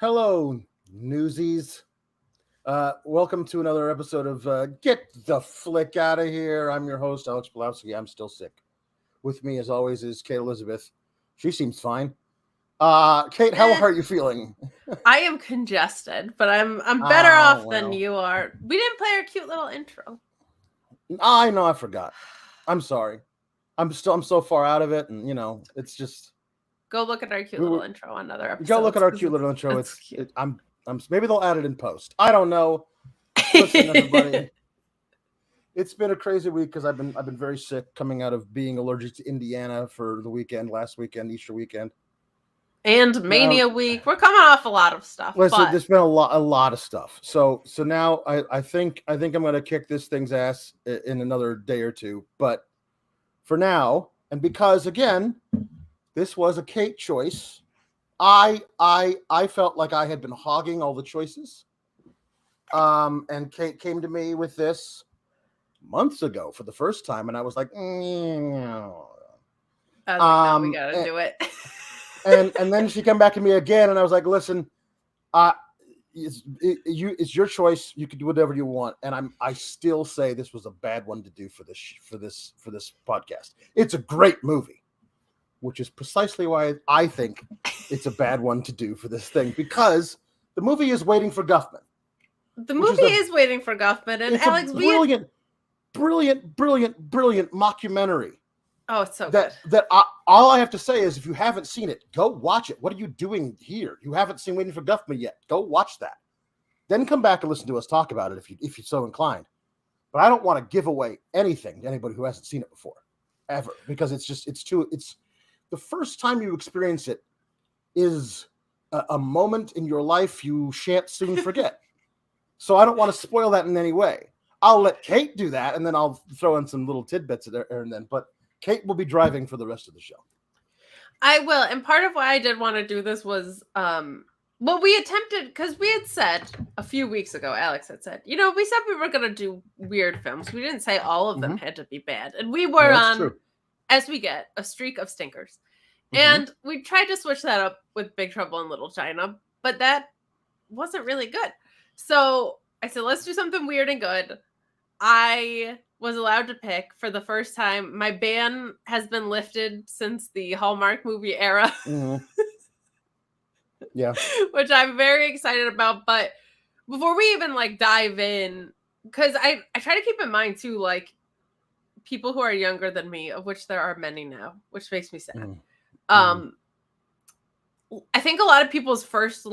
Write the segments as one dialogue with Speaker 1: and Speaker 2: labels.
Speaker 1: Hello, newsies. Welcome to another episode of Get the Flick Out of Here. I'm your host, Alex Pulowski. I'm still sick. With me, as always, is Kate Elizabeth. She seems fine. Kate, how
Speaker 2: Eh,
Speaker 1: are you feeling?
Speaker 2: I am congested, but I'm better
Speaker 1: Oh,
Speaker 2: off than
Speaker 1: well.
Speaker 2: you are. We didn't play our cute little intro.
Speaker 1: I know I forgot. I'm sorry. I'm so far out of it, and it's just
Speaker 2: Go look at our cute
Speaker 1: we,
Speaker 2: little
Speaker 1: we
Speaker 2: intro on other
Speaker 1: go look at
Speaker 2: episodes
Speaker 1: our
Speaker 2: because
Speaker 1: cute little intro.
Speaker 2: it's cute.
Speaker 1: I'm maybe they'll add it in post. I don't know. Listen, everybody. It's been a crazy week because I've been very sick coming out of being allergic to Indiana for the weekend, last weekend, Easter weekend.
Speaker 2: And
Speaker 1: Now,
Speaker 2: Mania Week. We're coming off a lot of stuff,
Speaker 1: listen,
Speaker 2: but
Speaker 1: there's been a lot of stuff. So now I think I'm gonna kick this thing's ass in another day or two. But for now, and because again, this was a Kate choice, I felt like I had been hogging all the choices. And Kate came to me with this months ago for the first time, and I was like,
Speaker 2: I was like, no, we
Speaker 1: um,
Speaker 2: gotta
Speaker 1: and,
Speaker 2: do it.
Speaker 1: and then she came back to me again, and I was like, listen, uh, it's your choice. You can do whatever you want, and I still say this was a bad one to do for this podcast. It's a great movie, which is precisely why I think it's a bad one to do for this thing, because the movie is Waiting for Guffman.
Speaker 2: The
Speaker 1: Which
Speaker 2: movie
Speaker 1: is
Speaker 2: is Waiting for Guffman, and
Speaker 1: it's a
Speaker 2: Alex, we had...
Speaker 1: brilliant mockumentary.
Speaker 2: Oh, it's so good.
Speaker 1: That all I have to say is, if you haven't seen it, go watch it. What are you doing here? You haven't seen Waiting for Guffman yet. Go watch that. Then come back and listen to us talk about it if you're so inclined. But I don't want to give away anything to anybody who hasn't seen it before, ever, because it's the first time you experience it is a moment in your life you shan't soon forget. So I don't want to spoil that in any way. I'll let Kate do that, and then I'll throw in some little tidbits there and then. But Kate will be driving for the rest of the show.
Speaker 2: I will. And part of why I did want to do this was well, we attempted, because we had said a few weeks ago, Alex had said, we said we were going to do weird films. We didn't say all of them had to be bad. And we were
Speaker 1: That's
Speaker 2: on,
Speaker 1: true.
Speaker 2: as we get, a streak of stinkers.
Speaker 1: Mhm.
Speaker 2: And we tried to switch that up with Big Trouble in Little China, but that wasn't really good. So I said, let's do something weird and good. I was allowed to pick for the first time. My ban has been lifted since the Hallmark movie era.
Speaker 1: Mhm. Yeah.
Speaker 2: Which I'm very excited about. But before we even dive in, because I try to keep in mind too, people who are younger than me, of which there are many now, which makes me sad.
Speaker 1: Mm.
Speaker 2: I think a lot of people's first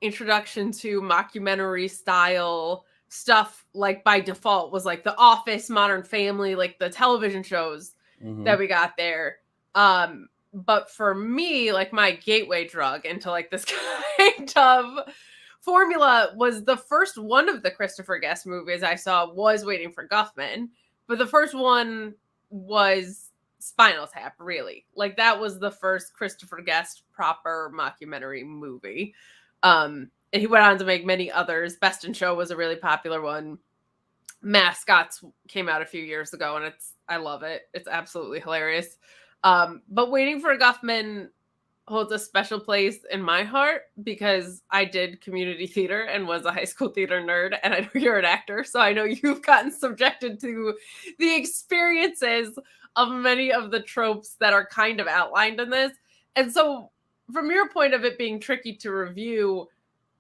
Speaker 2: introduction to mockumentary style stuff, by default, was The Office, Modern Family, the television shows that we got there. But for me, my gateway drug into this kind of formula was the first one of the Christopher Guest movies I saw was Waiting for Guffman, but the first one was Spinal Tap, really. That was the first Christopher Guest proper mockumentary movie. And he went on to make many others. Best in Show was a really popular one. Mascots came out a few years ago, and I love it. It's absolutely hilarious. But Waiting for Guffman holds a special place in my heart because I did community theater and was a high school theater nerd, and I know you're an actor, so I know you've gotten subjected to the experiences of many of the tropes that are kind of outlined in this. And so from your point of it being tricky to review,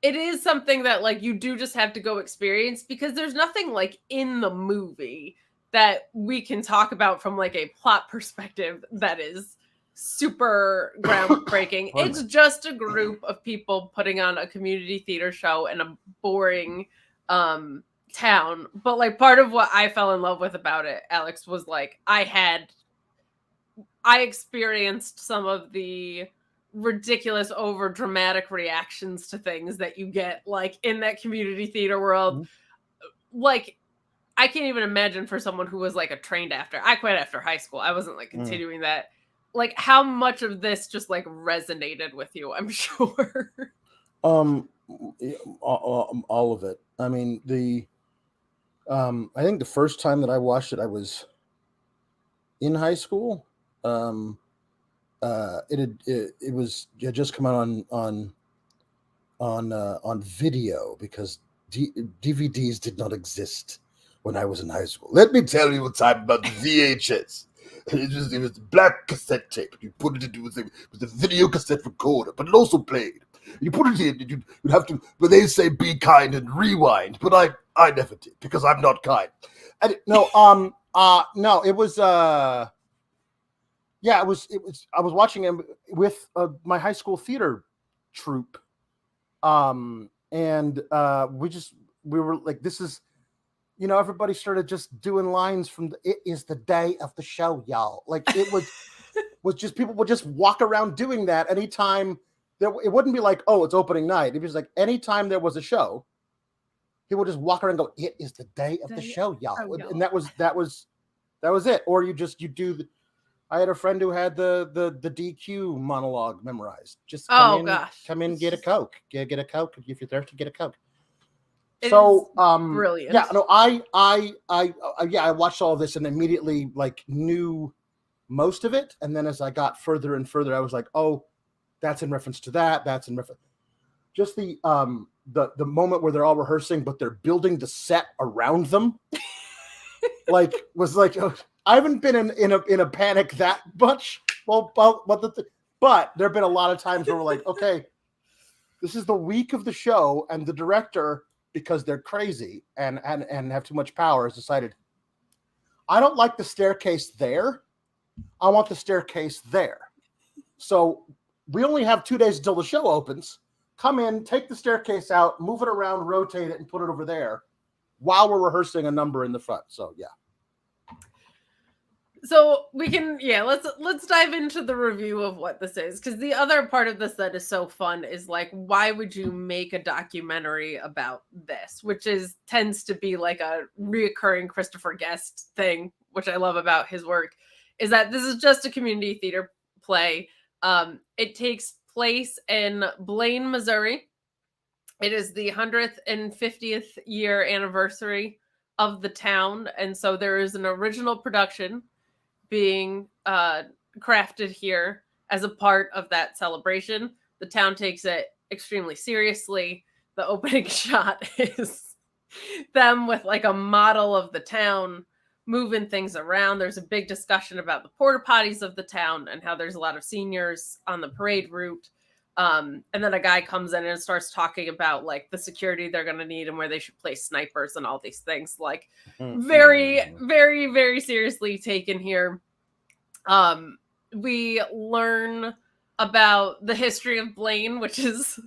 Speaker 2: it is something that you do just have to go experience, because there's nothing in the movie that we can talk about from a plot perspective that is super groundbreaking. It's just a group of people putting on a community theater show in a boring town. But part of what I fell in love with about it, Alex, was I experienced some of the ridiculous, over dramatic reactions to things that you get in that community theater world. I can't even imagine for someone who was a trained actor. I quit after high school. I wasn't continuing that. How much of this just resonated with you, I'm sure.
Speaker 1: All of it. I mean, I think the first time that I watched it, I was in high school. It had just come out on on video because DVDs did not exist when I was in high school. Let me tell you a time about the VHS. It was black cassette tape. You put it into it was a video cassette recorder, but it also played. You put it in, you'd have to. But they say be kind and rewind, but I never did because I'm not kind. And no, it was yeah, it was. I was watching him with my high school theater troupe, and we were like, this is, everybody started just doing lines from it is the day of the show, y'all. Like it was just people would just walk around doing that anytime it wouldn't be like, oh, it's opening night. It was like anytime there was a show, he would just walk around and go, it is the day of the show, y'all. And that was it. Or you do I had a friend who had the DQ monologue memorized. Just come in, get a Coke. Get a Coke. If you're thirsty, get a Coke. So
Speaker 2: brilliant.
Speaker 1: Yeah, no, I watched all of this and immediately like knew most of it. And then as I got further and further, I was like, oh, that's in reference to that. That's in reference. Just the moment where they're all rehearsing, but they're building the set around them. Like was like, I haven't been in a panic that much. But there have been a lot of times where we're like, okay, this is the week of the show, and the director, because they're crazy and have too much power, has decided, I don't like the staircase there. I want the staircase there. So we only have 2 days until the show opens. Come in, take the staircase out, move it around, rotate it, and put it over there while we're rehearsing a number in the front. So yeah.
Speaker 2: So we can, let's dive into the review of what this is, because the other part of this that is so fun is like, why would you make a documentary about this, which tends to be like a reoccurring Christopher Guest thing, which I love about his work, is that this is just a community theater play. It takes place in Blaine, Missouri. It is the 150th year anniversary of the town, and so there is an original production being crafted here as a part of that celebration. The town takes it extremely seriously. The opening shot is them with like a model of the town moving things around. There's a big discussion about the porta potties of the town and how there's a lot of seniors on the parade route. And then a guy comes in and starts talking about like the security they're going to need and where they should place snipers and all these things, like very, very, very seriously taken here. We learn about the history of Blaine, which is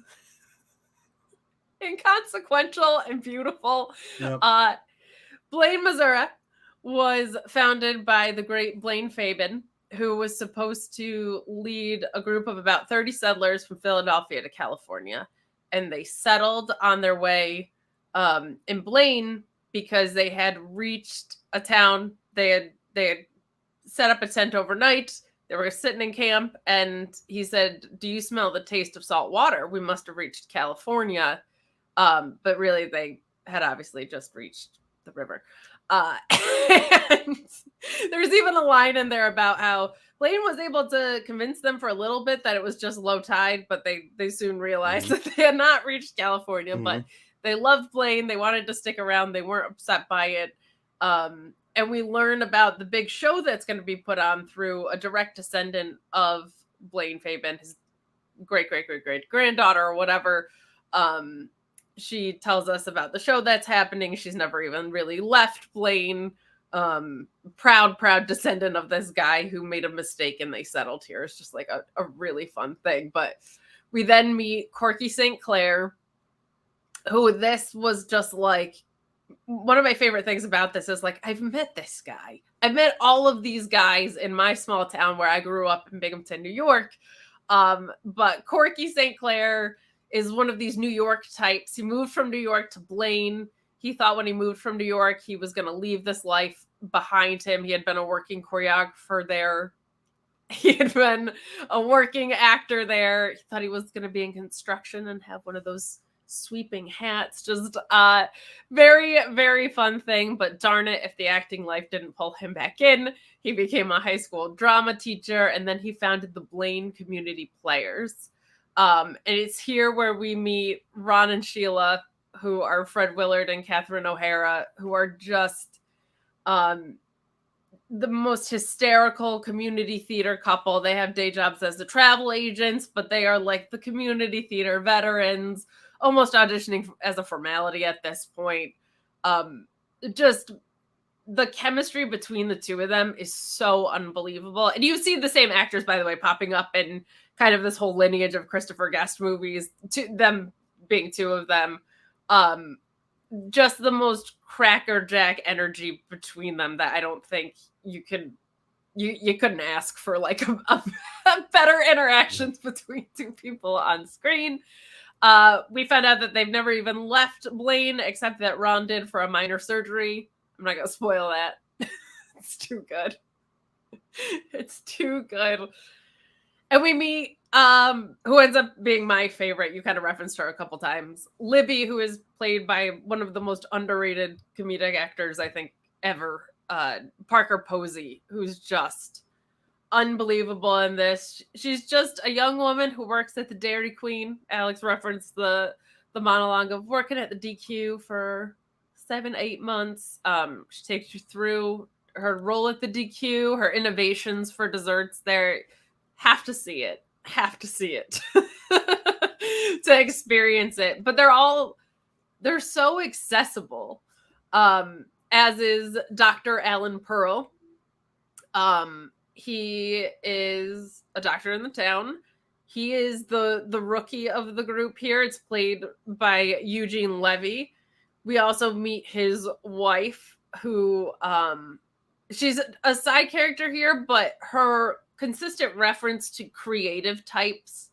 Speaker 2: inconsequential and beautiful.
Speaker 1: Yep.
Speaker 2: Blaine, Missouri was founded by the great Blaine Fabin, who was supposed to lead a group of about 30 settlers from Philadelphia to California. And they settled on their way in Blaine because they had reached a town. They had set up a tent overnight. They were sitting in camp, and he said, "Do you smell the taste of salt water? We must have reached California." But really, they had obviously just reached the river. And there's even a line in there about how Blaine was able to convince them for a little bit that it was just low tide, but they soon realized that they had not reached California, but they loved Blaine. They wanted to stick around. They weren't upset by it. And we learn about the big show that's going to be put on through a direct descendant of Blaine Fabin, his great-great-great-great-granddaughter or whatever. She tells us about the show that's happening. She's never even really left Blaine. Proud descendant of this guy who made a mistake and they settled here. It's just like a really fun thing. But we then meet Corky St. Clair, who this was just like, one of my favorite things about this is like, I've met this guy. I've met all of these guys in my small town where I grew up in Binghamton, New York. But Corky St. Clair is one of these New York types. He moved from New York to Blaine. He thought when he moved from New York, he was going to leave this life behind him. He had been a working choreographer there. He had been a working actor there. He thought he was going to be in construction and have one of those sweeping hats. Just very, very fun thing. But darn it, if the acting life didn't pull him back in, he became a high school drama teacher. And then he founded the Blaine Community Players. And it's here where we meet Ron and Sheila, who are Fred Willard and Catherine O'Hara, who are just the most hysterical community theater couple. They have day jobs as the travel agents, but they are like the community theater veterans, almost auditioning as a formality at this point. Just the chemistry between the two of them is so unbelievable. And you see the same actors, by the way, popping up in kind of this whole lineage of Christopher Guest movies, to them being two of them. Just the most crackerjack energy between them that I don't think you couldn't ask for, like a better interactions between two people on screen. We found out that they've never even left Blaine, except that Ron did for a minor surgery. I'm not gonna spoil that. It's too good. It's too good. And we meet who ends up being my favorite. You kind of referenced her a couple times. Libby, who is played by one of the most underrated comedic actors I think ever. Parker Posey, who's just unbelievable in this. She's just a young woman who works at the Dairy Queen. Alex referenced the monologue of working at the DQ for 7-8 months. She takes you through her role at the DQ, her innovations for desserts there. Have to see it to experience it. But they're so accessible. As is Dr. Alan Pearl. He is a doctor in the town. He is the rookie of the group here. It's played by Eugene Levy. We also meet his wife, who she's a side character here, but her consistent reference to creative types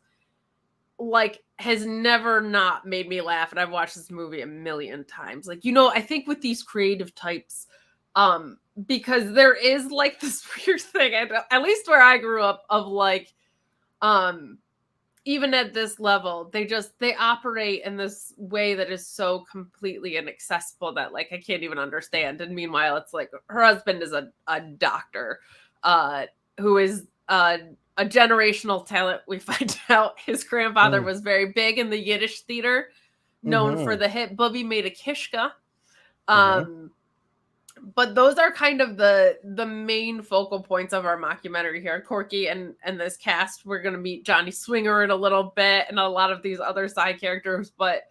Speaker 2: like has never not made me laugh. And I've watched this movie a million times. Like, I think with these creative types, because there is like this weird thing, at least where I grew up, of like, even at this level, they operate in this way that is so completely inaccessible that like I can't even understand. And meanwhile, it's like her husband is a doctor, who is a generational talent. We find out his grandfather was very big in the Yiddish theater, known for the hit Bubby Made a Kishka. But those are kind of the main focal points of our mockumentary here. Corky and this cast. We're going to meet Johnny Swinger in a little bit and a lot of these other side characters. But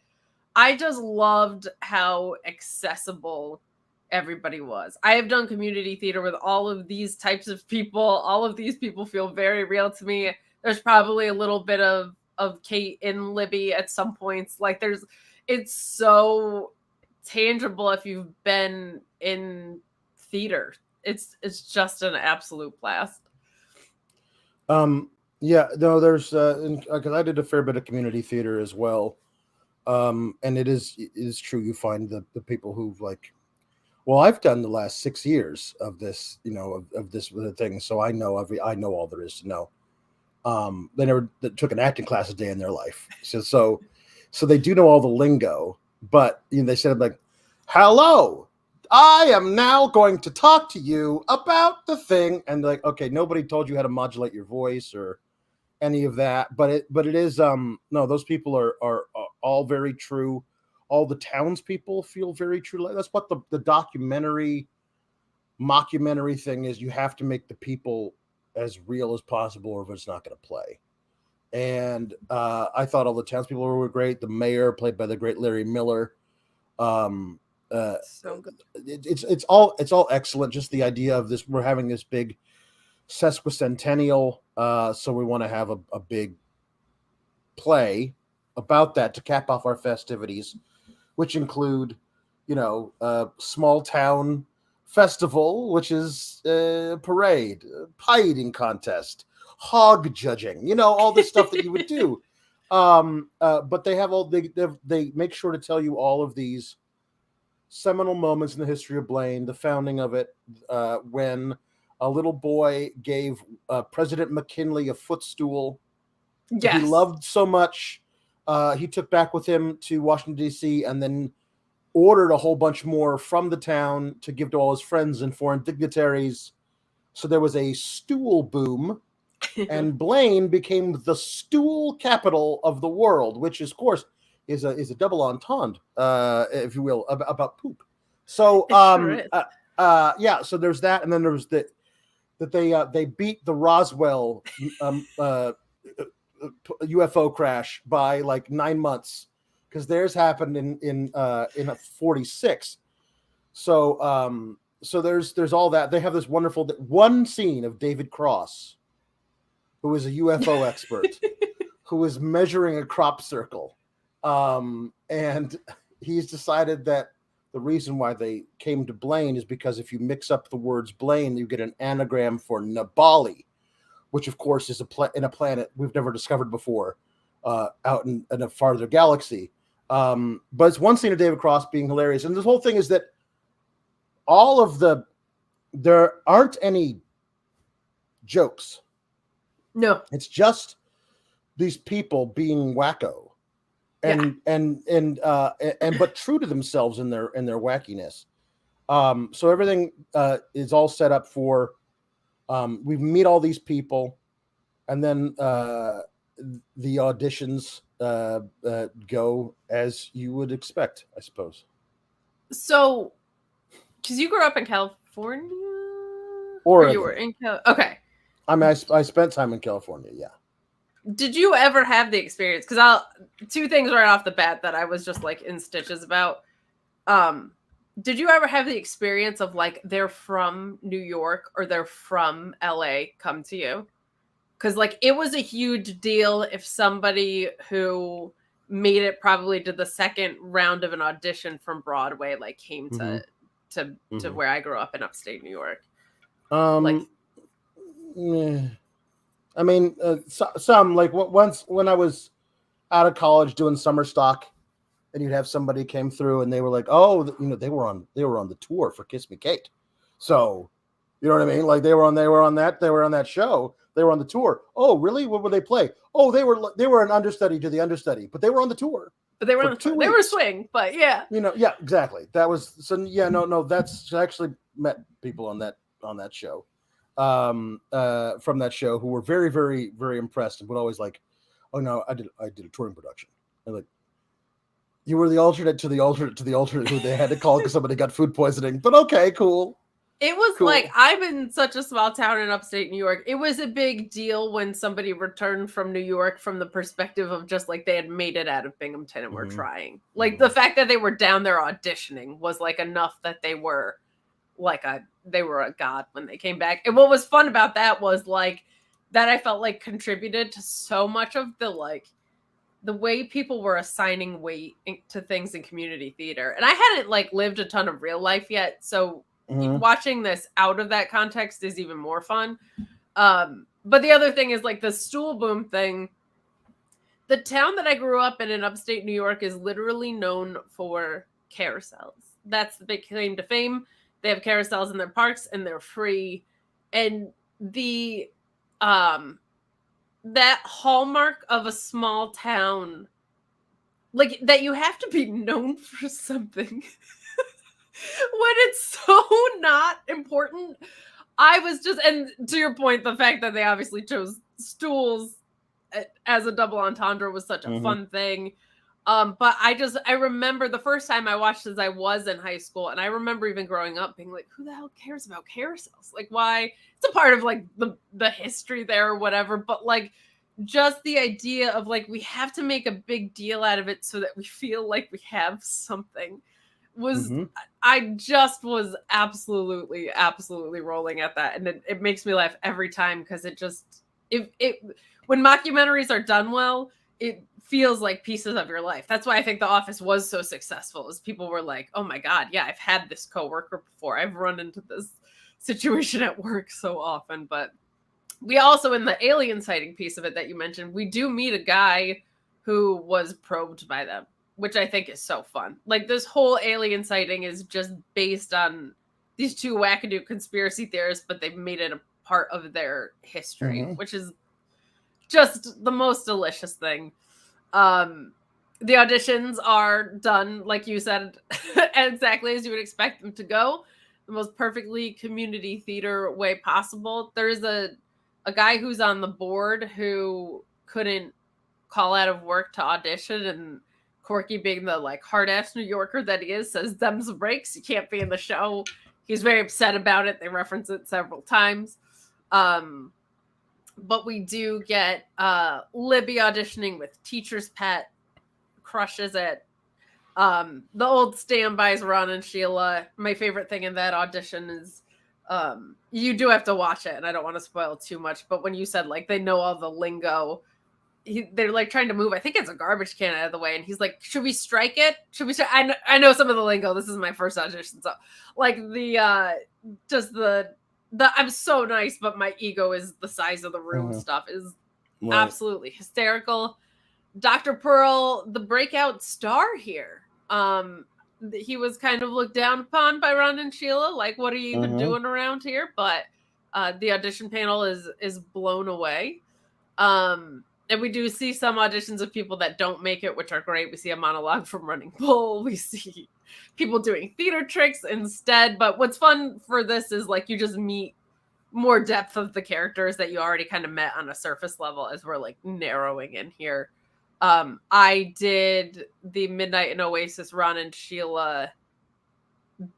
Speaker 2: I just loved how accessible everybody was. I have done community theater with all of these types of people. All of these people feel very real to me. There's probably a little bit of Kate and Libby at some points. Like it's so tangible if you've been in theater. It's just an absolute blast.
Speaker 1: Yeah, no, there's because I did a fair bit of community theater as well. And it is true. You find the people who've like, well, I've done the last 6 years of this, of this thing. So I know all there is to know. They never took an acting class a day in their life. So they do know all the lingo, but they said like, hello, I am now going to talk to you about the thing. And like, okay, nobody told you how to modulate your voice or any of that, but it is, no, those people are all very true. All the townspeople feel very true. That's what the mockumentary thing is. You have to make the people as real as possible, or it's not going to play. And I thought all the townspeople were great. The mayor, played by the great Larry Miller.
Speaker 2: So good.
Speaker 1: It's all excellent. Just the idea of this, we're having this big sesquicentennial, so we want to have a big play about that to cap off our festivities, which include, small town festival, which is parade, pie eating contest, hog judging, all the stuff that you would do. But they have they make sure to tell you all of these seminal moments in the history of Blaine, the founding of it, when a little boy gave President McKinley a footstool.
Speaker 2: Yes.
Speaker 1: He loved so much. He took back with him to Washington, D.C., and then ordered a whole bunch more from the town to give to all his friends and foreign dignitaries. So there was a stool boom and Blaine became the stool capital of the world, which is, of course, is a double entendre, if you will, about poop. So,
Speaker 2: It sure is.
Speaker 1: yeah. So there's that, and then there was that they beat the Roswell UFO crash by like 9 months, because theirs happened in a 46. So so there's all that. They have this wonderful one scene of David Cross, who is a UFO expert, who is measuring a crop circle. And he's decided that the reason why they came to Blaine is because if you mix up the words Blaine, you get an anagram for Nabali, which of course is in a planet we've never discovered before, out in a farther galaxy. But it's one scene of David Cross being hilarious. And this whole thing is that there aren't any jokes.
Speaker 2: No.
Speaker 1: It's just these people being wacko. And but true to themselves in their wackiness. So everything is all set up for we meet all these people, and then the auditions go as you would expect, I suppose.
Speaker 2: So, because you grew up in California,
Speaker 1: or
Speaker 2: you were in okay.
Speaker 1: I mean, I spent time in California. Yeah.
Speaker 2: Did you ever have the experience? Because two things right off the bat that I was just like in stitches about. Did you ever have the experience of like they're from New York or they're from LA come to you? Because like it was a huge deal if somebody who made it probably to the second round of an audition from Broadway like came to where I grew up in upstate New York.
Speaker 1: I mean, some like once when I was out of college doing summer stock, and you'd have somebody came through and they were like, oh, they were on the tour for Kiss Me Kate. So, you know what I mean? Like they were on that show. They were on the tour. Oh, really? What would they play? Oh, they were an understudy to the understudy, but they were on the tour.
Speaker 2: But they were they were swing, but yeah.
Speaker 1: Yeah, exactly. That was so. Yeah, no. That's I actually met people on that show. From that show who were very, very, very impressed and would always like, oh no, I did a touring production. And like, you were the alternate to the alternate to the alternate who they had to call because somebody got food poisoning. But okay, cool.
Speaker 2: It was cool. Like, I'm in such a small town in upstate New York. It was a big deal when somebody returned from New York from the perspective of just like they had made it out of Binghamton and were trying. Like the fact that they were down there auditioning was like enough that they were they were a god when they came back. And what was fun about that was like that I felt like contributed to so much of the way people were assigning weight to things in community theater. And I hadn't like lived a ton of real life yet. So watching this out of that context is even more fun. But the other thing is like the stool boom thing. The town that I grew up in upstate New York is literally known for carousels. That's the big claim to fame. They have carousels in their parks and they're free. And the that hallmark of a small town, like that you have to be known for something when it's so not important. I was just, and to your point, the fact that they obviously chose stools as a double entendre was such a fun thing. But I remember the first time I watched this, I was in high school, and I remember even growing up being like, who the hell cares about carousels? Like, why? It's a part of like the history there or whatever, but like just the idea of like, we have to make a big deal out of it so that we feel like we have something was, I just was absolutely rolling at that. And it makes me laugh every time because when mockumentaries are done well, it feels like pieces of your life. That's why I think The Office was so successful, is people were like, oh my God, yeah, I've had this coworker before. I've run into this situation at work so often. But we also, in the alien sighting piece of it that you mentioned, we do meet a guy who was probed by them, which I think is so fun. Like this whole alien sighting is just based on these two wackadoo conspiracy theorists, but they've made it a part of their history, which is just the most delicious thing. The auditions are done, like you said, exactly as you would expect them to go. The most perfectly community theater way possible. There's a a guy who's on the board who couldn't call out of work to audition, and Corky, being the like hard ass New Yorker that he is, says them's the breaks, you can't be in the show. He's very upset about it. They reference it several times. But we do get Libby auditioning with Teacher's Pet, crushes it. The old standbys, Ron and Sheila. My favorite thing in that audition is you do have to watch it, and I don't want to spoil too much, but when you said like they know all the lingo, they're like trying to move, I think it's a garbage can out of the way, and he's like, should we strike it? Should we strike? I know some of the lingo. This is my first audition, so like the just the I'm so nice, but my ego is the size of the room stuff is absolutely hysterical. Dr. Pearl, the breakout star here. He was kind of looked down upon by Ron and Sheila, like, what are you even doing around here? But the audition panel is blown away. And we do see some auditions of people that don't make it, which are great. We see a monologue from Running Bull. We see people doing theater tricks instead. But what's fun for this is like you just meet more depth of the characters that you already kind of met on a surface level as we're like narrowing in here. I did the Midnight in Oasis Ron and Sheila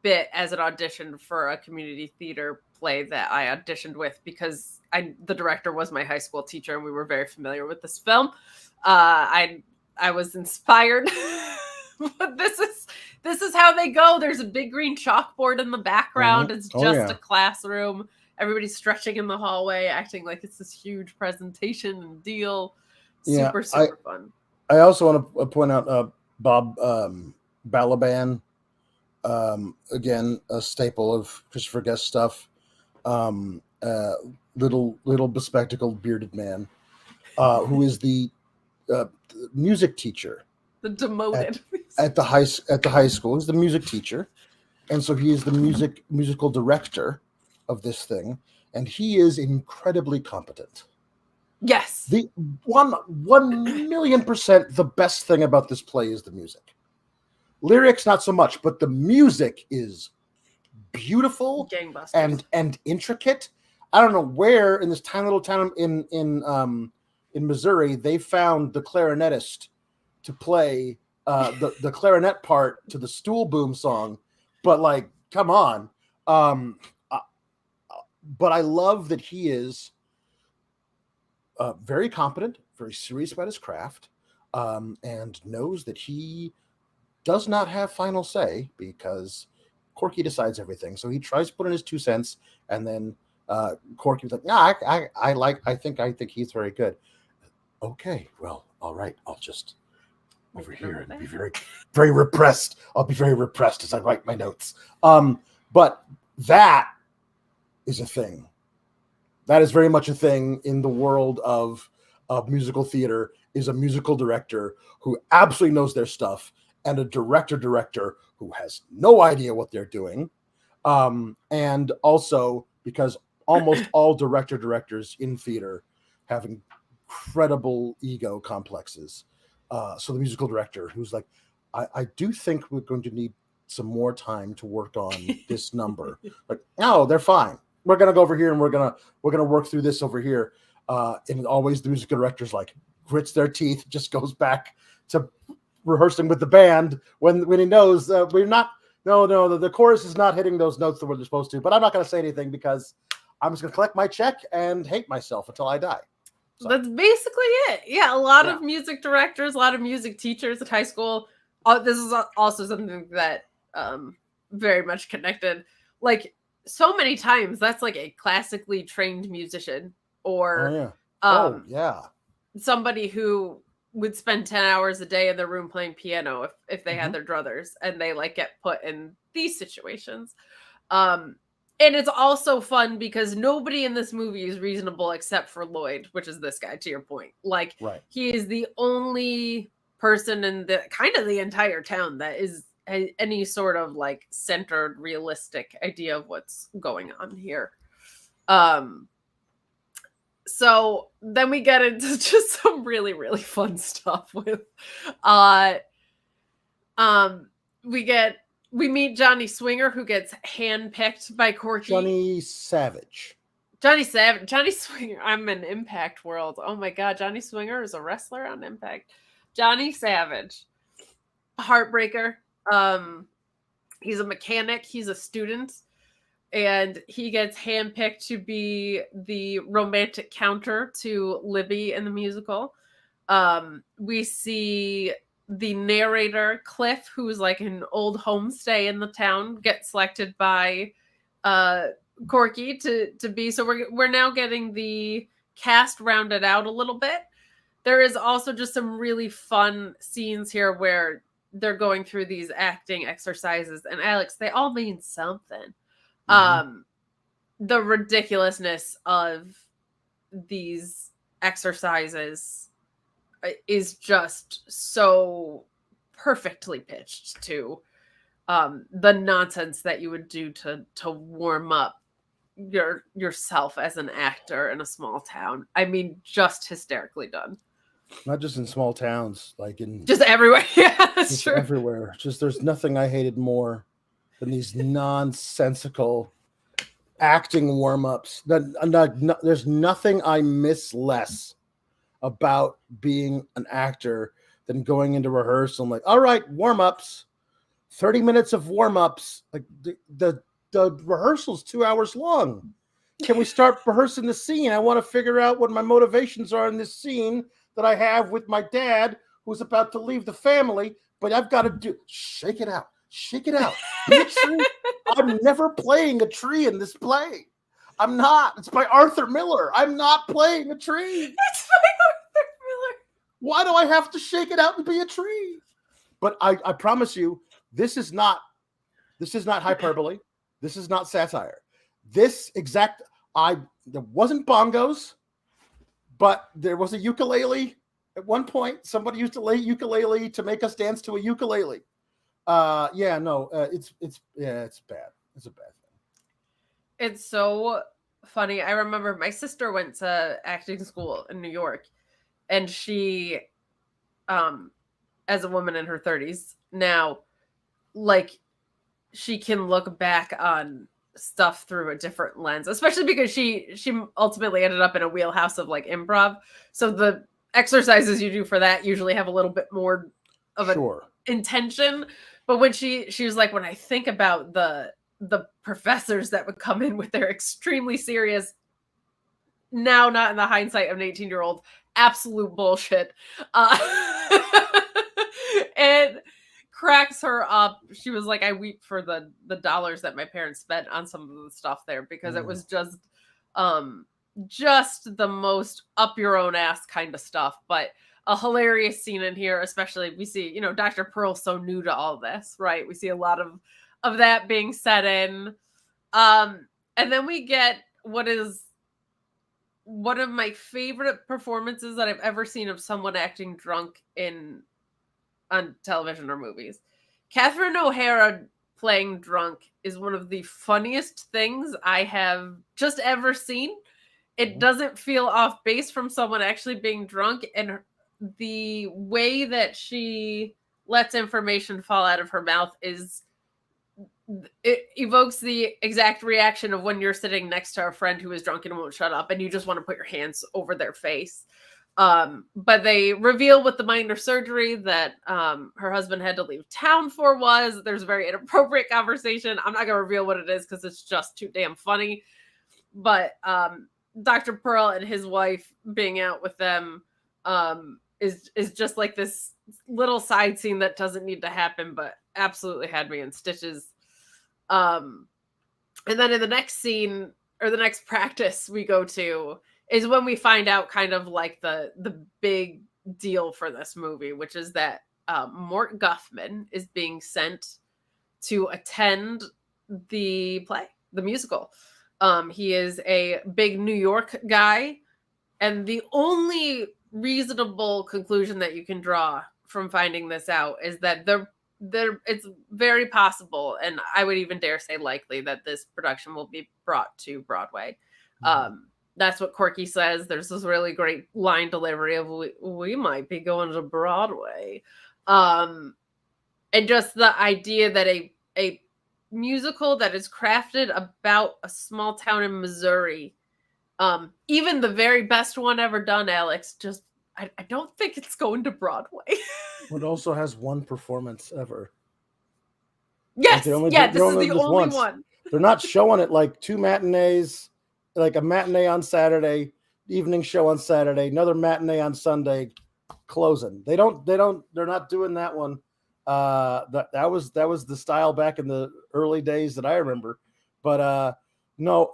Speaker 2: bit as an audition for a community theater play that I auditioned with because the director was my high school teacher and we were very familiar with this film. I was inspired. But this is how they go. There's a big green chalkboard in the background. It's just a classroom. Everybody's stretching in the hallway, acting like it's this huge presentation and deal. Super fun.
Speaker 1: I also want to point out Bob Balaban, again, a staple of Christopher Guest stuff. Little bespectacled bearded man, who is the music teacher.
Speaker 2: The demoted
Speaker 1: at the high school. He's the music teacher, and so he is the musical director of this thing, and he is incredibly competent.
Speaker 2: Yes.
Speaker 1: The 1,000,000% the best thing about this play is the music. Lyrics, not so much, but the music is beautiful and intricate. I don't know where in this tiny little town in Missouri they found the clarinetist to play the clarinet part to the Stool Boom song, but like, come on. But I love that he is very competent, very serious about his craft, and knows that he does not have final say because Corky decides everything. So he tries to put in his 2 cents, and then Corky was like, "No, I think he's very good." Okay, well, all right, I'll just over here and be very, very repressed. I'll be very repressed as I write my notes. But that is a thing. That is very much a thing in the world of musical theater, is a musical director who absolutely knows their stuff and a director who has no idea what they're doing. And also because almost all directors in theater have incredible ego complexes. So the musical director who's like, I do think we're going to need some more time to work on this number. Like, no, they're fine. We're gonna go over here and we're gonna work through this over here. And always the musical director's like grits their teeth, just goes back to rehearsing with the band when he knows we're not. No, the chorus is not hitting those notes that we're supposed to. But I'm not gonna say anything because I'm just gonna collect my check and hate myself until I die.
Speaker 2: So. That's basically it. Yeah, a lot of music directors, a lot of music teachers at high school. This is also something that very much connected. Like so many times, that's like a classically trained musician or somebody who would spend 10 hours a day in their room playing piano if they had their druthers, and they like get put in these situations. And it's also fun because nobody in this movie is reasonable except for Lloyd, which is this guy, to your point. Like, he is the only person in the entire town that is any sort of like centered, realistic idea of what's going on here. So then we get into just some really, really fun stuff with we meet Johnny Swinger, who gets handpicked by Corky.
Speaker 1: Johnny Savage.
Speaker 2: Johnny Savage, Johnny Swinger. I'm in Impact World. Oh my god, Johnny Swinger is a wrestler on Impact. Johnny Savage, heartbreaker. He's a mechanic. He's a student, and he gets handpicked to be the romantic counter to Libby in the musical. We see the narrator Cliff, who's like an old homestay in the town, get selected by Corky to be. So we're now getting the cast rounded out a little bit. There is also just some really fun scenes here where they're going through these acting exercises, and Alex, they all mean something. The ridiculousness of these exercises is just so perfectly pitched to the nonsense that you would do to warm up yourself as an actor in a small town. I mean, just hysterically done.
Speaker 1: Not just in small towns, like in
Speaker 2: just everywhere. Yeah, that's true.
Speaker 1: Everywhere. Just there's nothing I hated more than these nonsensical acting warm-ups. There's nothing I miss less about being an actor than going into rehearsal. I'm like, all right, warm-ups, 30 minutes of warm-ups. Like the rehearsal's 2 hours long. Can we start rehearsing the scene? I want to figure out what my motivations are in this scene that I have with my dad who's about to leave the family, but I've got to shake it out. Shake it out. Be a tree. I'm never playing a tree in this play. I'm not. It's by Arthur Miller. I'm not playing a tree.
Speaker 2: It's by Arthur Miller.
Speaker 1: Why do I have to shake it out and be a tree? But I promise you, this is not hyperbole. This is not satire. There wasn't bongos, but there was a ukulele at one point. Somebody used to lay ukulele to make us dance to a ukulele. It's bad. It's a bad thing.
Speaker 2: It's so funny. I remember my sister went to acting school in New York, and she, as a woman in her 30s now, like, she can look back on stuff through a different lens, especially because she ultimately ended up in a wheelhouse of like improv. So the exercises you do for that usually have a little bit more of an intention. But when she was like, when I think about the professors that would come in with their extremely serious, now not in the hindsight of an 18-year-old, absolute bullshit, and cracks her up. She was like, I weep for the dollars that my parents spent on some of the stuff there, because it was just the most up your own ass kind of stuff. But a hilarious scene in here, especially we see, Dr. Pearl's so new to all this, right? We see a lot of that being set in. And then we get what is one of my favorite performances that I've ever seen of someone acting drunk on television or movies. Catherine O'Hara playing drunk is one of the funniest things I have just ever seen. It doesn't feel off base from someone actually being drunk, and the way that she lets information fall out of her mouth it evokes the exact reaction of when you're sitting next to a friend who is drunk and won't shut up, and you just want to put your hands over their face. But they reveal what the minor surgery that her husband had to leave town for was. There's a very inappropriate conversation. I'm not going to reveal what it is because it's just too damn funny. But Dr. Pearl and his wife being out with them is just like this little side scene that doesn't need to happen, but absolutely had me in stitches. And then in the next scene, or the next practice we go to, is when we find out kind of like the big deal for this movie, which is that Mort Guffman is being sent to attend the play, the musical. He is a big New York guy, and the only reasonable conclusion that you can draw from finding this out is that it's very possible, and I would even dare say likely, that this production will be brought to Broadway. That's what Corky says. There's this really great line delivery of we might be going to Broadway. And just the idea that a musical that is crafted about a small town in Missouri Even the very best one ever done, Alex, just I don't think it's going to Broadway.
Speaker 1: It also has one performance ever.
Speaker 2: Yes,
Speaker 1: Like
Speaker 2: this is the only
Speaker 1: once.
Speaker 2: one.
Speaker 1: They're not showing it like 2 matinees, like a matinee on Saturday, evening show on Saturday, another matinee on Sunday, closing. They're not doing that one. That was the style back in the early days that I remember. But no,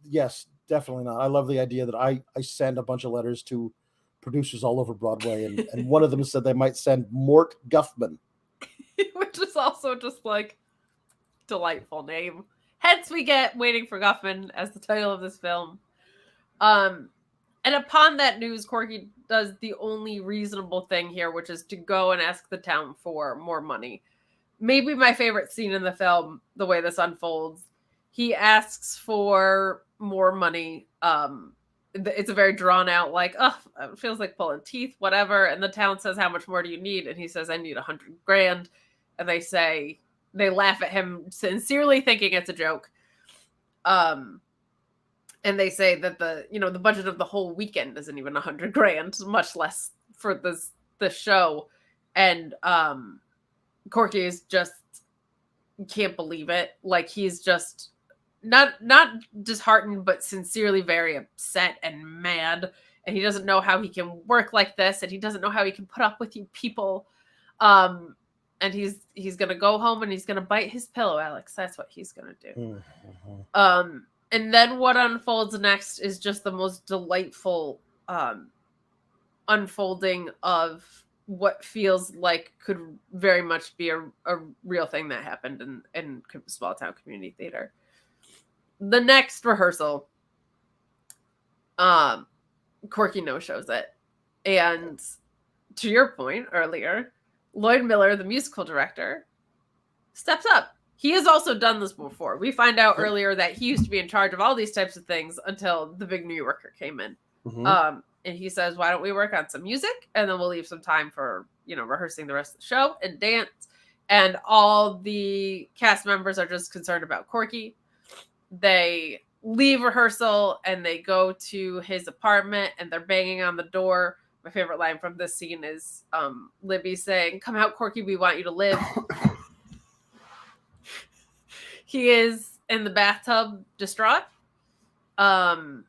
Speaker 1: yes, definitely not. I love the idea that I send a bunch of letters to producers all over Broadway, and one of them said they might send Mort Guffman.
Speaker 2: Which is also just like delightful name. Hence we get Waiting for Guffman as the title of this film. And upon that news, Corky does the only reasonable thing here, which is to go and ask the town for more money. Maybe my favorite scene in the film, the way this unfolds. He asks for more money. It's a very drawn out, like, oh, it feels like pulling teeth, whatever. And the town says, how much more do you need? And he says, I need $100,000. And they laugh at him, sincerely thinking it's a joke. And they say that the budget of the whole weekend isn't even $100,000, much less for this show. And Corky is just can't believe it. Like, he's just not disheartened, but sincerely very upset and mad. And he doesn't know how he can work like this, and he doesn't know how he can put up with you people. And he's gonna go home and he's gonna bite his pillow, Alex. That's what he's gonna do.
Speaker 1: Mm-hmm.
Speaker 2: And then what unfolds next is just the most delightful unfolding of what feels like could very much be a real thing that happened in small town community theater. The next rehearsal, Corky no-shows it. And to your point earlier, Lloyd Miller, the musical director, steps up. He has also done this before. We find out earlier that he used to be in charge of all these types of things until the big New Yorker came in.
Speaker 1: Mm-hmm.
Speaker 2: And he says, why don't we work on some music? And then we'll leave some time for, rehearsing the rest of the show and dance. And all the cast members are just concerned about Corky. They leave rehearsal and they go to his apartment and they're banging on the door. My favorite line from this scene is Libby saying, come out, Corky, we want you to live. He is in the bathtub, distraught. And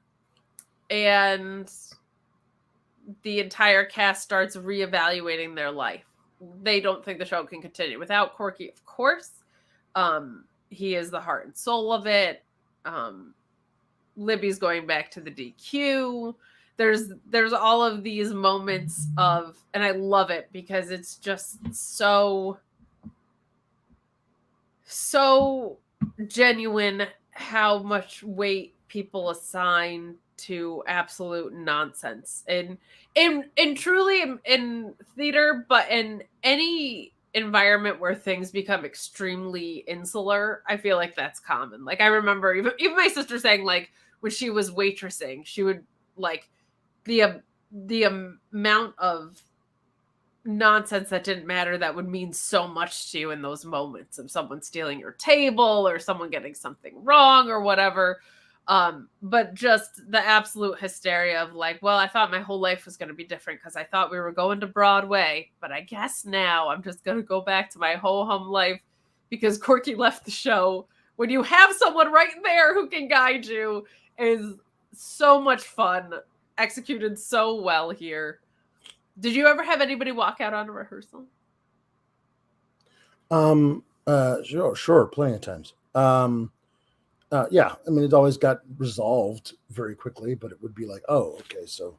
Speaker 2: the entire cast starts reevaluating their life. They don't think the show can continue without Corky, of course. He is the heart and soul of it. Libby's going back to the DQ. There's all of these moments of, and I love it because it's just so genuine how much weight people assign to absolute nonsense and truly in theater, but in any environment where things become extremely insular, I feel like that's common. Like, I remember even my sister saying, like, when she was waitressing, she would, like, the amount of nonsense that didn't matter that would mean so much to you in those moments of someone stealing your table or someone getting something wrong or whatever. But just the absolute hysteria of, like, well, I thought my whole life was going to be different because I thought we were going to Broadway, but I guess now I'm just going to go back to my ho-hum life because Corky left the show. When you have someone right there who can guide you is so much fun, executed so well here. Did you ever have anybody walk out on a rehearsal?
Speaker 1: Sure, plenty of times. Yeah, I mean, it always got resolved very quickly, but it would be like, oh, okay, so,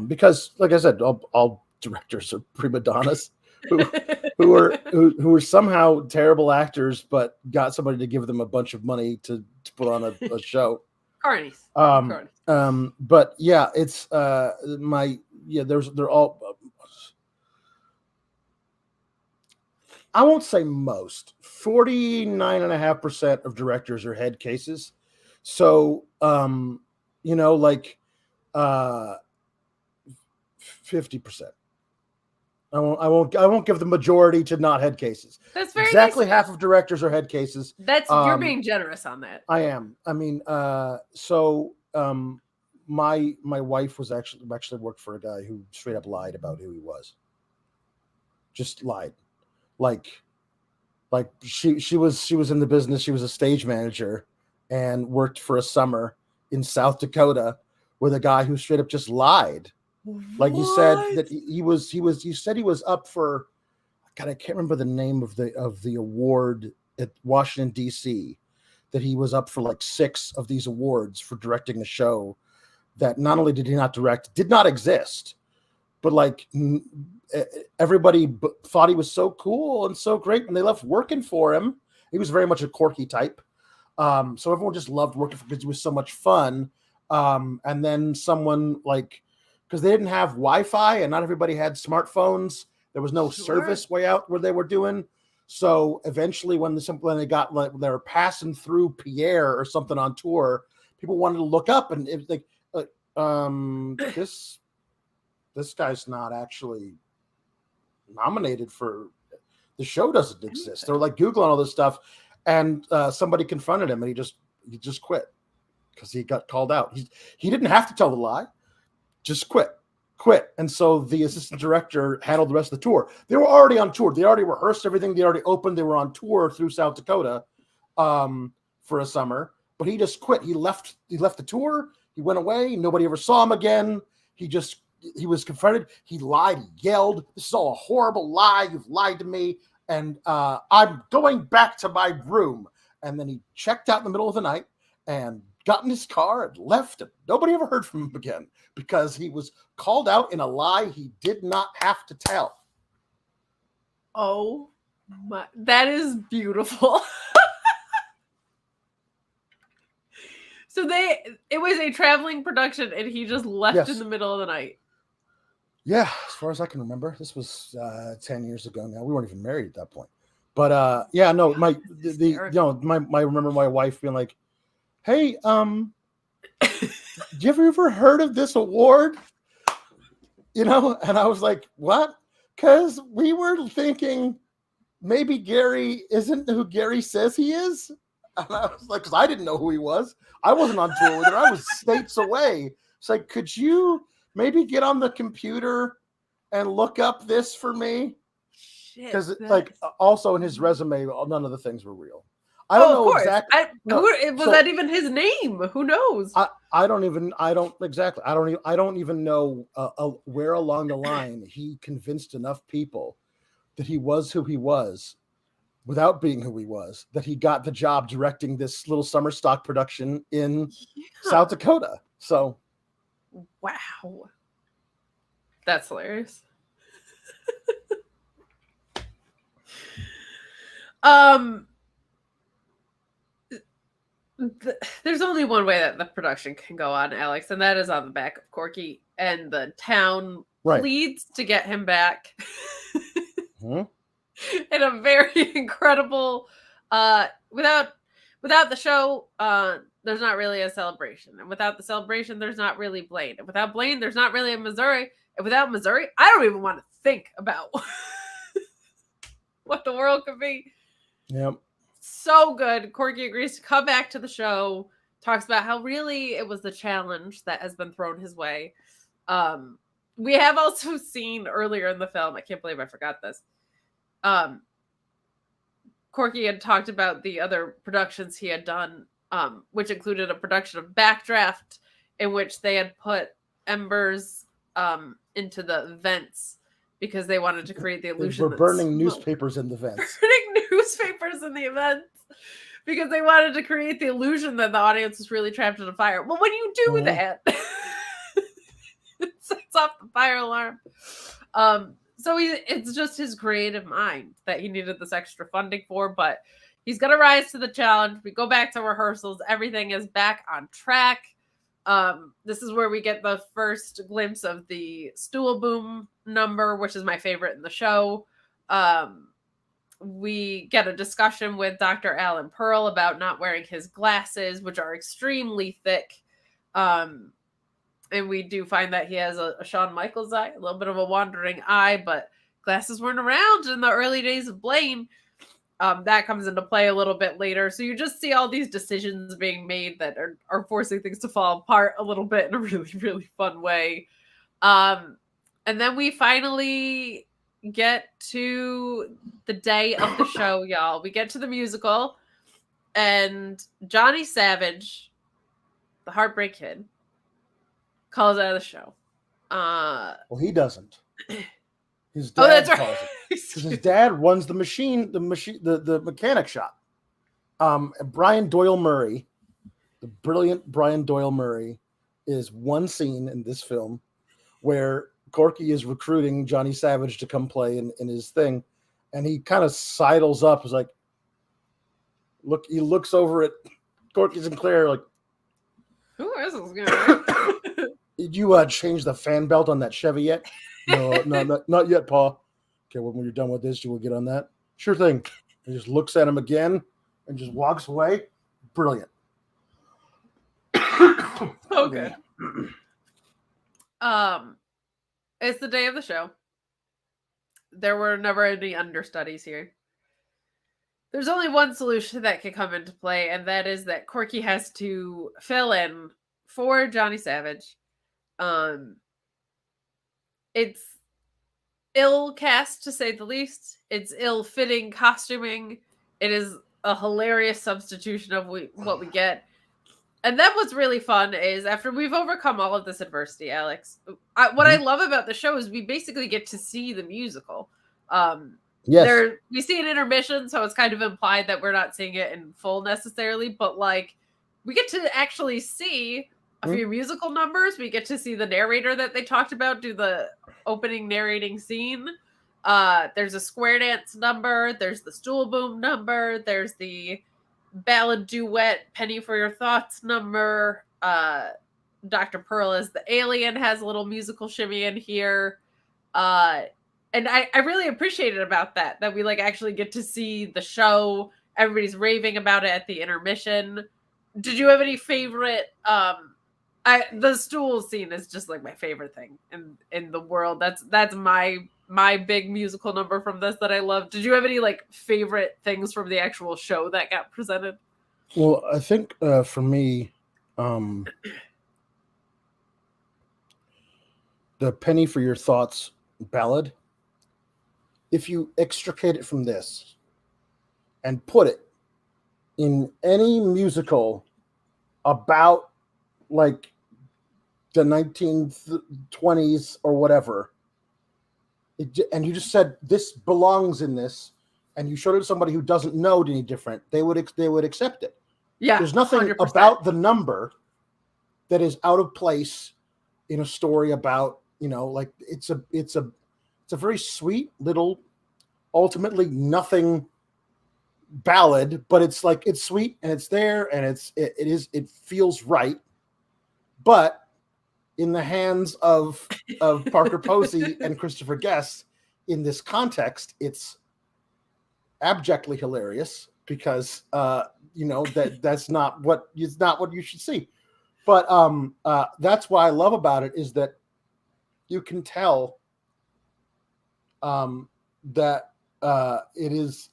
Speaker 1: because, like I said, all directors are prima donnas who are somehow terrible actors, but got somebody to give them a bunch of money to put on a show.
Speaker 2: Carnies.
Speaker 1: But yeah, it's they're all. I won't say most. 49.5% of directors are head cases. So, like 50%. I won't give the majority to not head cases.
Speaker 2: That's very
Speaker 1: exactly
Speaker 2: nice.
Speaker 1: Half of directors are head cases.
Speaker 2: That's you're being generous on that.
Speaker 1: I am. I mean, so my wife was actually worked for a guy who straight up lied about who he was. Just lied. Like she was in the business. She was a stage manager and worked for a summer in South Dakota with a guy who straight up just lied. Like he said that he said he was up for, God, I can't remember the name of the award at Washington D.C. that he was up for like 6 of these awards for directing a show that not only did he not direct, did not exist, but like everybody thought he was so cool and so great, and they loved working for him. He was very much a quirky type, so everyone just loved working for him because he was so much fun. And then someone like, because they didn't have Wi-Fi and not everybody had smartphones, there was no service way out where they were doing. So eventually, when they got like they were passing through Pierre or something on tour, people wanted to look up, and it was like, this guy's not actually nominated for, the show doesn't exist. They were like Googling all this stuff, and somebody confronted him, and he just quit because he got called out. He didn't have to tell the lie, just quit. And so the assistant director handled the rest of the tour. They were already on tour. They already rehearsed everything. They already opened. They were on tour through South Dakota for a summer, but he just quit. He left the tour. He went away. Nobody ever saw him again. He was confronted. He lied. He yelled, "This is all a horrible lie. You've lied to me. And I'm going back to my room." And then he checked out in the middle of the night and got in his car and left. And nobody ever heard from him again because he was called out in a lie he did not have to tell.
Speaker 2: Oh my, that is beautiful. So it was a traveling production and he just left in the middle of the night.
Speaker 1: Yeah, as far as I can remember. This was 10 years ago now. We weren't even married at that point. But yeah, no, I remember my wife being like, "Hey, you ever heard of this award?" And I was like, "What?" Because we were thinking maybe Gary isn't who Gary says he is. And I was like, because I didn't know who he was. I wasn't on tour with her. I was states away. It's like, could you maybe get on the computer and look up this for me? Because like also in his resume, none of the things were real. I don't know exactly.
Speaker 2: Was that even his name? Who knows?
Speaker 1: I don't even know where along the line he convinced enough people that he was who he was without being who he was, that he got the job directing this little summer stock production in South Dakota. So,
Speaker 2: wow. That's hilarious. There's only one way that the production can go on, Alex, and that is on the back of Corky, and the town pleads to get him back.
Speaker 1: Mm-hmm.
Speaker 2: In a very incredible, without the show, there's not really a celebration, and without the celebration, there's not really Blaine, and without Blaine, there's not really a Missouri, and without Missouri, I don't even want to think about what the world could be.
Speaker 1: Yep.
Speaker 2: So good. Corky agrees to come back to the show, talks about how really it was the challenge that has been thrown his way. We have also seen earlier in the film, I can't believe I forgot this, Corky had talked about the other productions he had done, which included a production of Backdraft, in which they had put embers into the vents because they wanted to create the illusion.
Speaker 1: They were burning newspapers in the vents.
Speaker 2: Burning newspapers in the events because they wanted to create the illusion that the audience was really trapped in a fire. Well, when you do that, it sets off the fire alarm. So it's just his creative mind that he needed this extra funding for, but he's going to rise to the challenge. We go back to rehearsals. Everything is back on track. This is where we get the first glimpse of the stool boom number, which is my favorite in the show. We get a discussion with Dr. Alan Pearl about not wearing his glasses, which are extremely thick. And we do find that he has a Shawn Michaels eye, a little bit of a wandering eye, but glasses weren't around in the early days of Blaine. That comes into play a little bit later. So you just see all these decisions being made that are forcing things to fall apart a little bit in a really, really fun way. And then we finally get to the day of the show, y'all. We get to the musical, and Johnny Savage, the Heartbreak Kid, calls out of the show.
Speaker 1: Well, he doesn't. His
Speaker 2: Oh,
Speaker 1: dad
Speaker 2: that's right.
Speaker 1: calls it. Because his dad runs the mechanic shop. Brian Doyle Murray, the brilliant Brian Doyle Murray, is one scene in this film where Corky is recruiting Johnny Savage to come play in his thing, and he kind of sidles up, is like, he looks over at Corky Sinclair like,
Speaker 2: who is this guy?
Speaker 1: did you change the fan belt on that Chevy yet? No, not yet, Pa. Okay, well, when you're done with this, you will get on that. Sure thing. He just looks at him again and just walks away. Brilliant.
Speaker 2: Okay. It's the day of the show. There were never any understudies here. There's only one solution that can come into play, and that is that Corky has to fill in for Johnny Savage. It's ill cast, to say the least. It's ill-fitting costuming. It is a hilarious substitution of what we get. And then what's really fun is after we've overcome all of this adversity, Alex, what I love about the show is we basically get to see the musical.
Speaker 1: Yes.
Speaker 2: We see an intermission, so it's kind of implied that we're not seeing it in full necessarily, but like we get to actually see a few musical numbers. We get to see the narrator that they talked about do the opening narrating scene. There's a square dance number. There's the stool boom number. There's the ballad duet Penny for Your Thoughts number. Dr. Pearl as the alien has a little musical shimmy in here. And I really appreciated about that we like actually get to see the show. Everybody's raving about it at the intermission. Did you have any favorite the stool scene is just like my favorite thing in the world. That's my big musical number from this that I love. Did you have any like favorite things from the actual show that got presented?
Speaker 1: Well, I think for me, the Penny for Your Thoughts ballad, if you extricate it from this and put it in any musical about like the 1920s or whatever, and you just said this belongs in this, and you showed it to somebody who doesn't know it any different, they would accept it.
Speaker 2: Yeah,
Speaker 1: there's nothing
Speaker 2: 100%.
Speaker 1: about the number that is out of place in a story about, like it's a very sweet little, ultimately nothing ballad, but it's like it's sweet and it's there and it feels right, but in the hands of Parker Posey and Christopher Guest in this context, it's abjectly hilarious because that's not what you should see. But that's what I love about it is that you can tell that it is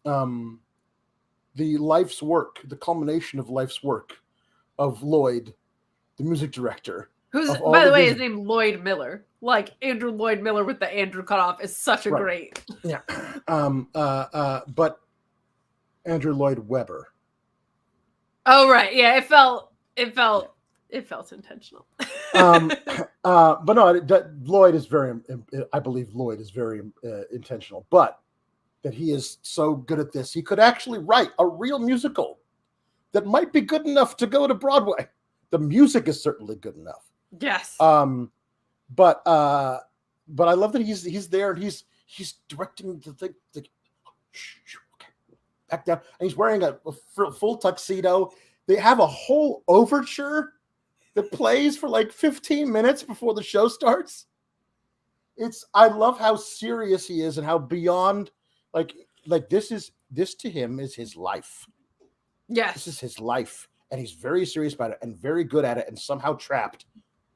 Speaker 1: the life's work, the culmination of life's work of Lloyd, the music director.
Speaker 2: Who's, by the way, his name Lloyd Miller. Like Andrew Lloyd Miller with the Andrew cut off is such a great.
Speaker 1: Yeah. But Andrew Lloyd Webber.
Speaker 2: Oh right, yeah. It felt intentional.
Speaker 1: But no, Lloyd is I believe Lloyd is very intentional. But that he is so good at this, he could actually write a real musical that might be good enough to go to Broadway. The music is certainly good enough.
Speaker 2: Yes.
Speaker 1: But I love that he's there and he's directing the thing. Okay, back down, and he's wearing a full tuxedo. They have a whole overture that plays for like 15 minutes before the show starts. I love how serious he is and how beyond like this to him is his life.
Speaker 2: Yes.
Speaker 1: This is his life. And he's very serious about it and very good at it and somehow trapped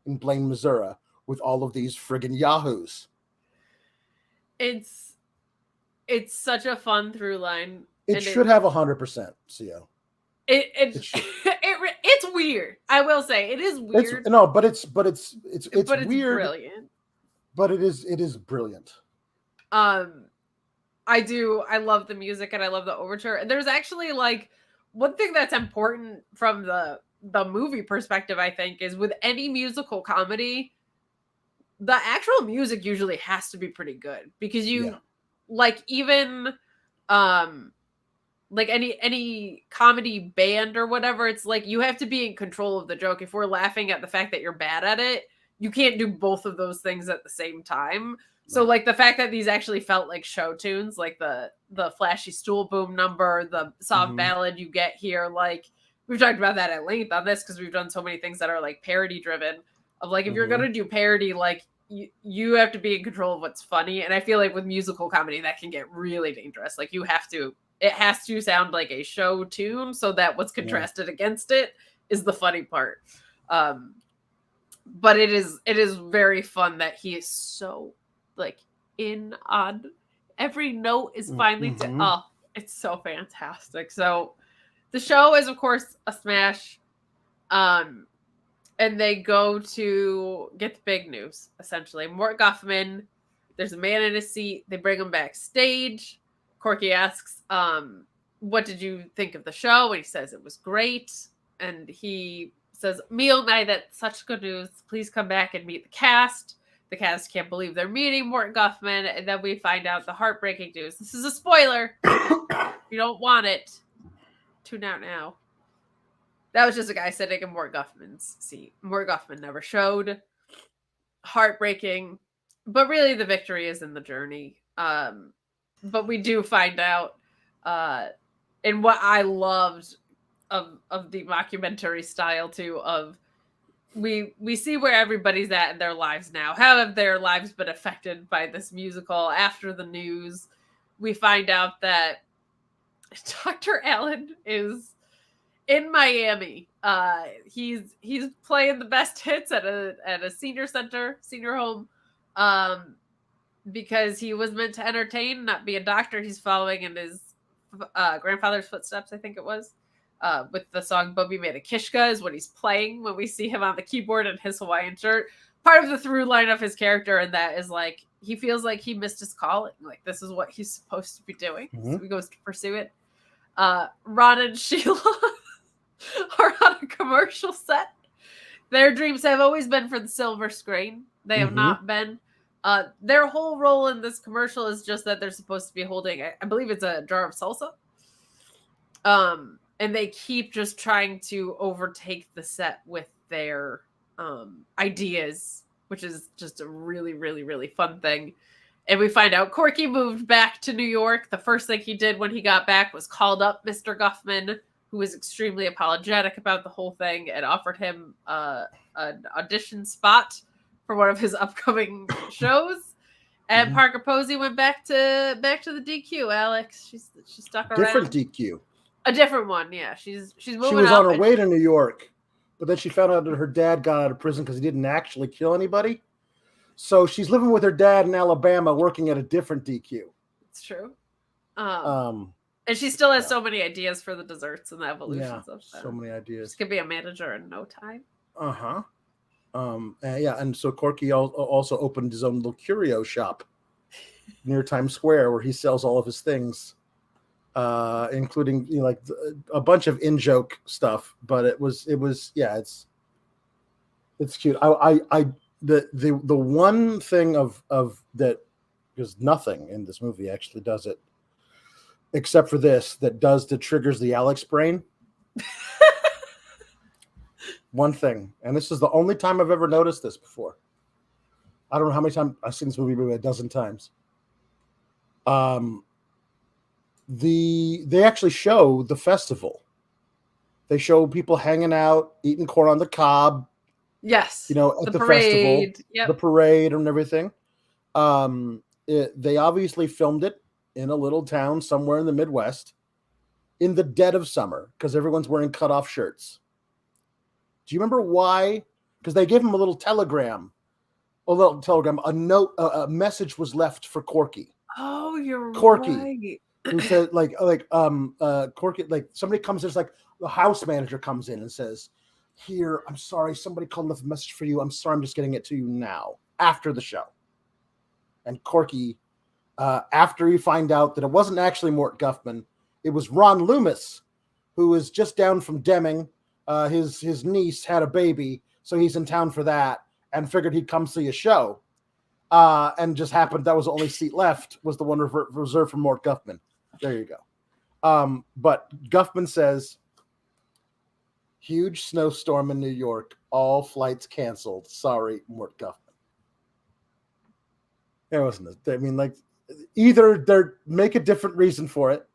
Speaker 1: in Blaine, Missouri with all of these friggin' yahoos.
Speaker 2: It's such a fun through line
Speaker 1: It should have 100%, CO.
Speaker 2: It
Speaker 1: should.
Speaker 2: it's weird. I will say it is weird.
Speaker 1: But it's weird.
Speaker 2: Brilliant.
Speaker 1: But it is brilliant.
Speaker 2: I love the music and I love the overture. And there's actually like one thing that's important from the movie perspective, I think, is with any musical comedy, the actual music usually has to be pretty good because like even like any comedy band or whatever, it's like you have to be in control of the joke. If we're laughing at the fact that you're bad at it, you can't do both of those things at the same time. So like the fact that these actually felt like show tunes, like the flashy stool boom number, the soft ballad you get here, like we've talked about that at length on this because we've done so many things that are like parody driven of like if you're gonna do parody, like you have to be in control of what's funny. And I feel like with musical comedy that can get really dangerous. Like it has to sound like a show tune so that what's contrasted against it is the funny part. But it is very fun that he is so like in on every note is finally it's so fantastic. So the show is of course a smash, and they go to get the big news. Essentially, Mort Guffman, there's a man in his seat. They bring him backstage. Corky asks, what did you think of the show? And he says it was great. And he says, me, oh my, that's such good news. Please come back and meet the cast. The cast can't believe they're meeting Mort Guffman. And then we find out the heartbreaking news. This is a spoiler. If you don't want it, tune out now. That was just a guy sitting in Mort Guffman's seat. Mort Guffman never showed. Heartbreaking. But really the victory is in the journey. But we do find out, and what I loved of the mockumentary style too, of we see where everybody's at in their lives now. How have their lives been affected by this musical? After the news, we find out that Dr. Allen is in Miami. He's playing the best hits at a senior home. Because he was meant to entertain, not be a doctor. He's following in his grandfather's footsteps, I think it was. With the song Bobby Made a Kishka is what he's playing when we see him on the keyboard in his Hawaiian shirt. Part of the through line of his character in that is like, he feels like he missed his calling. Like this is what he's supposed to be doing. So he goes to pursue it. Ron and Sheila are on a commercial set. Their dreams have always been for the silver screen. They have not been. Their whole role in this commercial is just that they're supposed to be holding, I believe it's a jar of salsa. And they keep just trying to overtake the set with their ideas, which is just a really, really, really fun thing. And we find out Corky moved back to New York. The first thing he did when he got back was called up Mr. Guffman, who was extremely apologetic about the whole thing, and offered him an audition spot for one of his upcoming shows. And Parker Posey went back to the DQ. Alex, she's stuck around.
Speaker 1: Different DQ.
Speaker 2: A different one, yeah. She's moving.
Speaker 1: She was on her way to New York, but then she found out that her dad got out of prison because he didn't actually kill anybody. So she's living with her dad in Alabama, working at a different DQ.
Speaker 2: It's true. And she still has so many ideas for the desserts and the evolutions of them.
Speaker 1: So many ideas.
Speaker 2: She could be a manager in no time.
Speaker 1: And so Corky also opened his own little curio shop near Times Square where he sells all of his things, including like a bunch of in-joke stuff. But it's cute. The one thing of that, because nothing in this movie actually does it, except for this, that triggers the Alex brain. One thing, and this is the only time I've ever noticed this before. I don't know how many times I've seen this movie, maybe a dozen times. They actually show the festival. They show people hanging out, eating corn on the cob.
Speaker 2: Yes,
Speaker 1: at the
Speaker 2: parade.
Speaker 1: Festival, the parade and everything. They obviously filmed it in a little town somewhere in the Midwest in the dead of summer because everyone's wearing cutoff shirts. Do you remember why? Because they gave him a telegram, a note, a message was left for Corky.
Speaker 2: Oh, you're
Speaker 1: Corky.
Speaker 2: right.
Speaker 1: who said Corky, like somebody comes, there's like the house manager comes in and says, "Here, I'm sorry, somebody called and left a message for you. I'm sorry, I'm just getting it to you now after the show." And Corky, after you find out that it wasn't actually Mort Guffman, it was Ron Loomis, who was just down from Deming. His niece had a baby, so he's in town for that, and figured he'd come see a show. And just happened that was the only seat left, was the one reserved for Mort Guffman. There you go. But Guffman says, "Huge snowstorm in New York. All flights canceled. Sorry, Mort Guffman." It wasn't. I mean, like, either they make a different reason for it,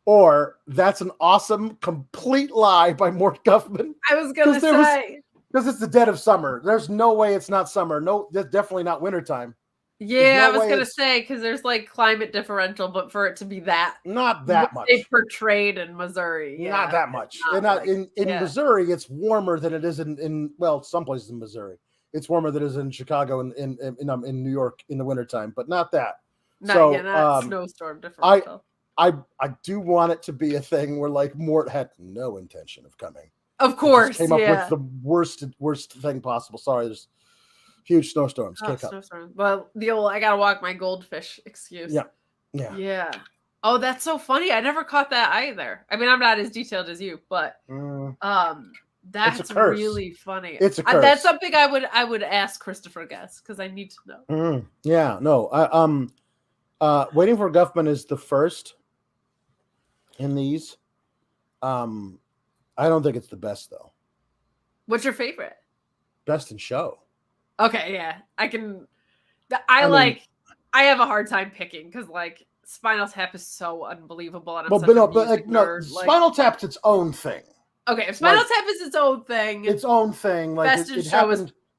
Speaker 1: or that's an awesome, complete lie by Mort Guffman.
Speaker 2: I was gonna say,
Speaker 1: because it's the dead of summer. There's no way it's not summer. No, that's definitely not wintertime.
Speaker 2: Yeah, I was gonna say, because there's like climate differential, but for it to be that
Speaker 1: not that much
Speaker 2: they portrayed in Missouri,
Speaker 1: not that much. In Missouri, it's warmer than it is in some places in Missouri. It's warmer than it is in Chicago and in New York in the wintertime, but not that.
Speaker 2: Not snowstorm differential.
Speaker 1: I do want it to be a thing where like Mort had no intention of coming.
Speaker 2: Of course,
Speaker 1: came up with the worst thing possible. Sorry, there's huge snowstorms.
Speaker 2: Snowstorms. Well, the old "I gotta walk my goldfish" excuse.
Speaker 1: Yeah.
Speaker 2: Oh, that's so funny. I never caught that either. I mean, I'm not as detailed as you, but that's really funny.
Speaker 1: It's a curse.
Speaker 2: That's something I would ask Christopher Guest, because I need to know.
Speaker 1: Yeah, no. Waiting for Guffman is the first in these. I don't think it's the best though.
Speaker 2: What's your favorite?
Speaker 1: Best in show.
Speaker 2: Okay, yeah. I have a hard time picking, because like Spinal Tap is so unbelievable, and
Speaker 1: Spinal Tap's its own thing.
Speaker 2: Okay, if Spinal Tap is its own thing,
Speaker 1: like
Speaker 2: Best in Show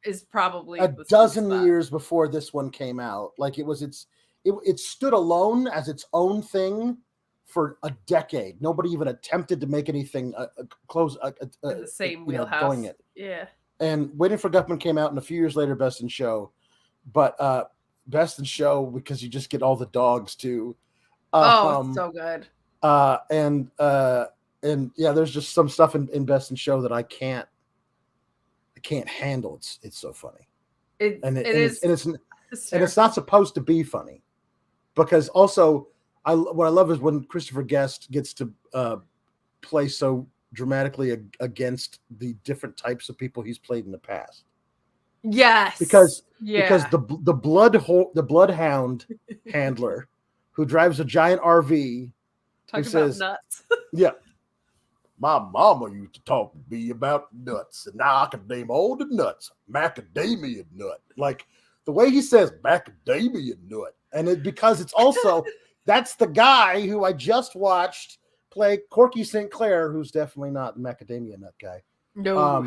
Speaker 2: is probably
Speaker 1: a dozen years before this one came out. Like it stood alone as its own thing for a decade. Nobody even attempted to make anything close
Speaker 2: in the same wheelhouse.
Speaker 1: Going it.
Speaker 2: Yeah.
Speaker 1: And Waiting for Guffman came out, and a few years later, Best in Show. But Best in Show, because you just get all the dogs too.
Speaker 2: It's so good.
Speaker 1: And yeah, there's just some stuff in Best in Show that I can't handle. It's so funny. It's not supposed to be funny, because also what I love is when Christopher Guest gets to play so dramatically against the different types of people he's played in the past.
Speaker 2: Yes,
Speaker 1: because the bloodhound handler who drives a giant RV,
Speaker 2: who says, nuts.
Speaker 1: Yeah, my mama used to talk to me about nuts, and now I can name all the nuts. Macadamia nut, like the way he says macadamia nut, and because it's also that's the guy who I just watched play Corky St. Clair, who's definitely not the macadamia nut guy.
Speaker 2: No.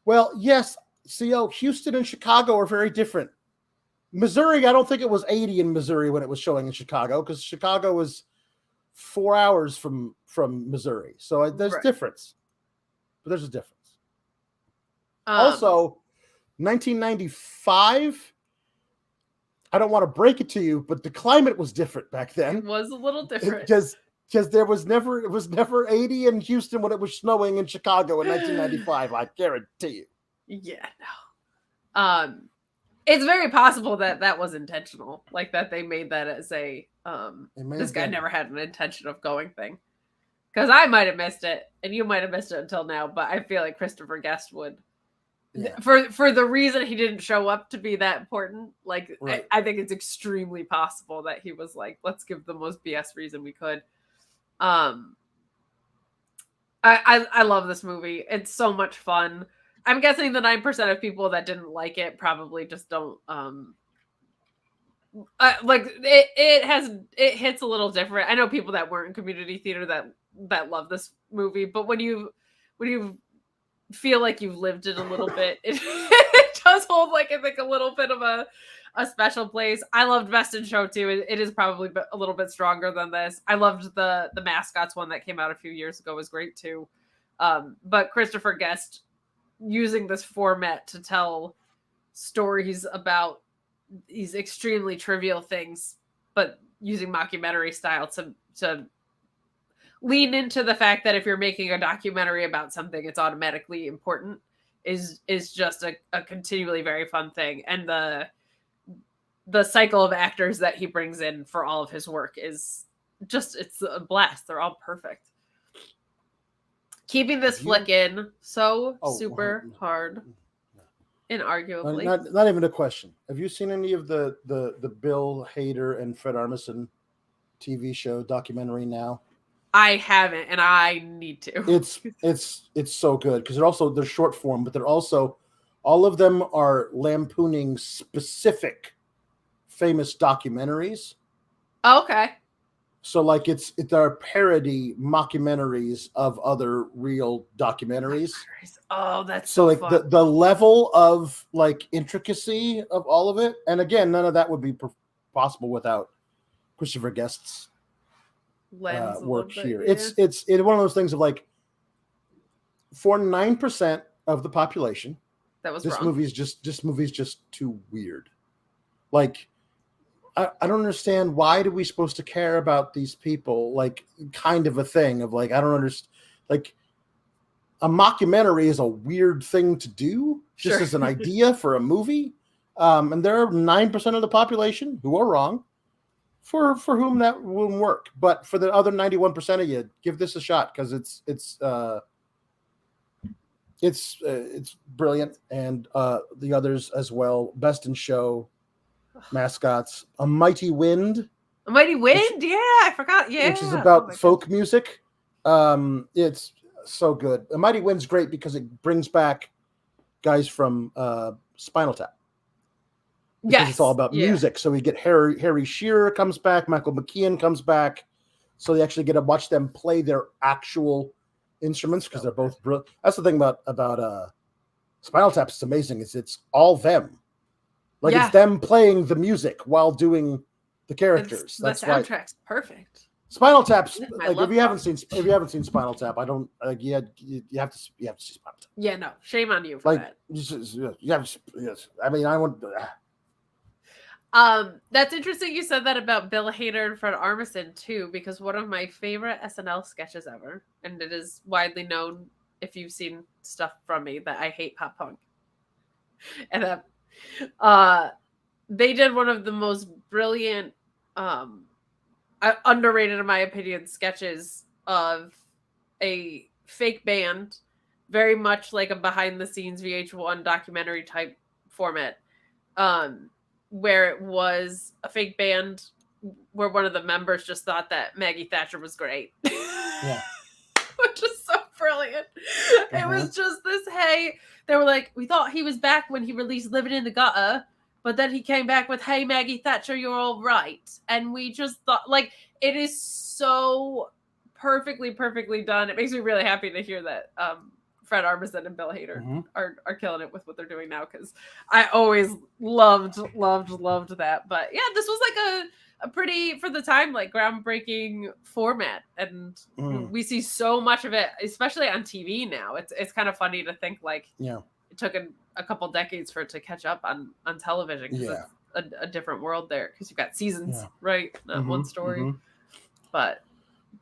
Speaker 1: Well, yes, Houston and Chicago are very different. Missouri, I don't think it was 80 in Missouri when it was showing in Chicago, because Chicago was 4 hours from Missouri. So there's difference. But there's a difference. Also, 1995, I don't want to break it to you, but the climate was different back then.
Speaker 2: It was a little different.
Speaker 1: Because it was never 80 in Houston when it was snowing in Chicago in 1995. I guarantee you.
Speaker 2: Yeah, no. It's very possible that was intentional, like that they made that as a this guy never had an intention of going thing. Because I might have missed it, and you might have missed it until now, but I feel like Christopher Guest would. Yeah. For the reason he didn't show up to be that important, like right. I think it's extremely possible that he was like, let's give the most BS reason we could. I love this movie. It's so much fun. I'm guessing the 9% of people that didn't like it probably just don't like it. It hits a little different. I know people that weren't in community theater that love this movie, but when you feel like you've lived it a little bit, it does hold like I think a little bit of a special place. I loved Best in Show too. It is probably a little bit stronger than this. I loved the Mascots one that came out a few years ago, was great too. But Christopher Guest using this format to tell stories about these extremely trivial things, but using mockumentary style to lean into the fact that if you're making a documentary about something, it's automatically important is just a continually very fun thing. And the cycle of actors that he brings in for all of his work is just, it's a blast. They're all perfect. Keeping this flick in so super hard. Inarguably.
Speaker 1: Not even a question. Have you seen any of the Bill Hader and Fred Armisen TV show documentary now?
Speaker 2: I haven't, and I need to.
Speaker 1: It's so good because they're short form, but they're also, all of them are lampooning specific famous documentaries.
Speaker 2: Oh, okay.
Speaker 1: So like they're parody mockumentaries of other real documentaries.
Speaker 2: Oh, that's
Speaker 1: so like
Speaker 2: fun.
Speaker 1: the level of like intricacy of all of it, and again, none of that would be possible without Christopher Guest's work here. Yeah. It's one of those things of like, for 9% of the population,
Speaker 2: that was
Speaker 1: this
Speaker 2: wrong.
Speaker 1: movie's just too weird. Like, I don't understand, why do we supposed to care about these people? Like, kind of a thing of like, I don't understand. Like, a mockumentary is a weird thing to do, just as an idea for a movie. And there are 9% of the population who are wrong, for whom that won't work. But for the other 91% of you, give this a shot, because it's brilliant, and the others as well. Best in Show, Mascots, A Mighty Wind.
Speaker 2: A Mighty Wind, I forgot. Yeah,
Speaker 1: which is about folk music. It's so good. A Mighty Wind's great because it brings back guys from Spinal Tap. Because it's all about music. So we get Harry Shearer comes back, Michael McKean comes back. So they actually get to watch them play their actual instruments, because they're both brilliant. That's the thing about Spinal Tap. It's amazing. It's all them. Like, it's them playing the music while doing the characters.
Speaker 2: The soundtrack's perfect.
Speaker 1: Spinal Tap's like, if you haven't seen Spinal Tap, I don't like, you have to see Spinal Tap.
Speaker 2: Yeah, no, shame on you for that.
Speaker 1: Yes. I mean, I want.
Speaker 2: That's interesting you said that about Bill Hader and Fred Armisen too, because one of my favorite SNL sketches ever, and it is widely known if you've seen stuff from me, that I hate pop punk. And they did one of the most brilliant, underrated in my opinion, sketches of a fake band, very much like a behind the scenes VH1 documentary type format, where it was a fake band where one of the members just thought that Maggie Thatcher was great.
Speaker 1: Yeah.
Speaker 2: Which is so brilliant. It was just this, hey, they were like, we thought he was back when he released Living in the Gutter, but then he came back with, hey, Maggie Thatcher, you're all right. And we just thought, like, it is so perfectly done. It makes me really happy to hear that Fred Armisen and Bill Hader are killing it with what they're doing now, because I always loved that. But yeah, this was like a pretty, for the time, like groundbreaking format, and we see so much of it, especially on TV now. It's kind of funny to think like it took a couple decades for it to catch up on television, because it's a different world there, because you've got seasons, right? Not one story, but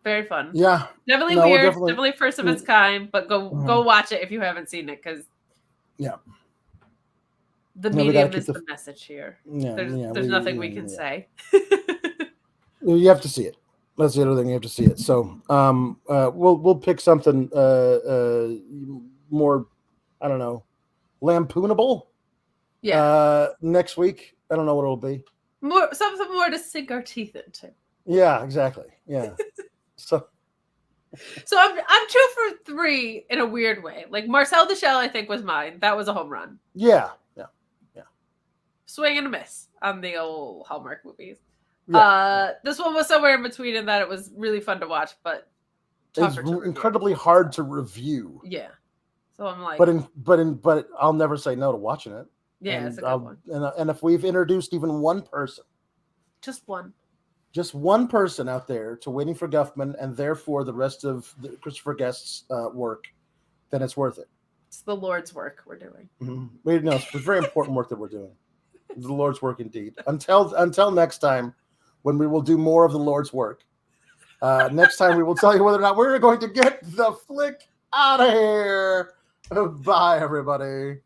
Speaker 2: very fun.
Speaker 1: Yeah,
Speaker 2: definitely weird, definitely first of its kind, but go watch it if you haven't seen it, because the medium is the message here. There's nothing we can say.
Speaker 1: You have to see it. That's the other thing, you have to see it. So we'll pick something more, I don't know, lampoonable next week. I don't know what it'll be.
Speaker 2: Something more to sink our teeth into.
Speaker 1: Yeah, exactly. Yeah. So
Speaker 2: I'm 2 for 3 in a weird way. Like Marcel the Shell, I think, was mine. That was a home run.
Speaker 1: Yeah.
Speaker 2: Swing and a miss on the old Hallmark movies. Yeah. This one was somewhere in between, in that it was really fun to watch, but
Speaker 1: it's incredibly hard to review.
Speaker 2: Yeah. So I'm like,
Speaker 1: but I'll never say no to watching it.
Speaker 2: Yeah, it's a good one.
Speaker 1: And if we've introduced even one person,
Speaker 2: just one person out there to Waiting for Guffman, and therefore the rest of the Christopher Guest's work, then it's worth it. It's the Lord's work we're doing.
Speaker 1: Wait, no, it's very important work that we're doing. The Lord's work indeed. Until next time, when we will do more of the Lord's work. Next time we will tell you whether or not we're going to get the flick out of here. Bye, everybody.